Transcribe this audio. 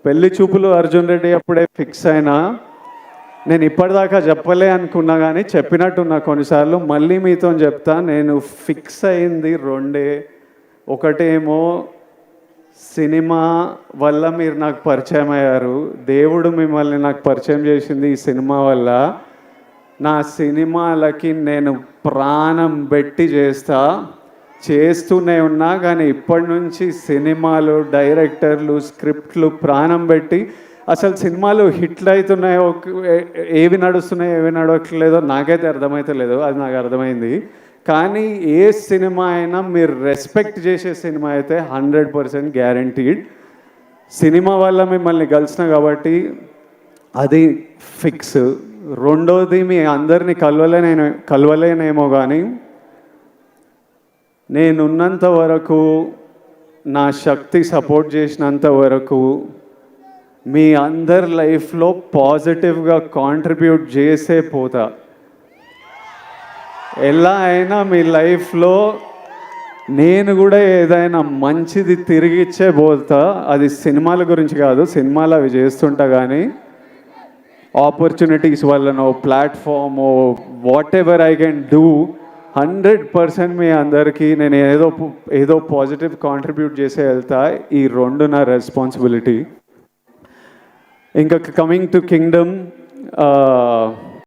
పెళ్లి చూపులు అర్జున్ రెడ్డి అప్పుడే ఫిక్స్ అయినా. నేను ఇప్పటిదాకా చెప్పలే అనుకున్నా కానీ చెప్పినట్టున్నా కొన్నిసార్లు. మళ్ళీ మీతో చెప్తా, నేను ఫిక్స్ అయింది రెండే. ఒకటేమో సినిమా వల్ల మీరు నాకు పరిచయం అయ్యారు, దేవుడు మిమ్మల్ని నాకు పరిచయం చేసింది ఈ సినిమా వల్ల. నా సినిమాలకి నేను ప్రాణం పెట్టి చేస్తూనే ఉన్నా. కానీ ఇప్పటి నుంచి సినిమాలు, డైరెక్టర్లు, స్క్రిప్ట్లు ప్రాణం పెట్టి, అసలు సినిమాలు హిట్లు అవుతున్నాయో ఏవి నడుస్తున్నాయో ఏవి నడవట్లేదో నాకైతే అర్థమైతలేదు, అది నాకు అర్థమైంది. కానీ ఏ సినిమా అయినా మీరు రెస్పెక్ట్ చేసే సినిమా అయితే 100% గ్యారంటీడ్. సినిమా వల్ల మిమ్మల్ని కలిసిన కాబట్టి అది ఫిక్స్. రెండోది, మీ అందరినీ కలవలేనేమో కానీ నేనున్నంత వరకు, నా శక్తి సపోర్ట్ చేసినంత వరకు మీ అందరి లైఫ్లో పాజిటివ్గా కాంట్రిబ్యూట్ చేసే పోతా. ఎలా అయినా మీ లైఫ్లో నేను కూడా ఏదైనా మంచిది తిరిగిచ్చే పోతా. అది సినిమాల గురించి కాదు, సినిమాలు అవి చేస్తుంటా కానీ ఆపర్చునిటీస్ వల్లనో, ప్లాట్ఫామో, whatever I can do 100% మీ అందరికీ నేను ఏదో పాజిటివ్ కాంట్రిబ్యూట్ చేసే వెళ్తా. ఈ రెండు నా రెస్పాన్సిబిలిటీ. ఇంకా కమింగ్ టు కింగ్డమ్,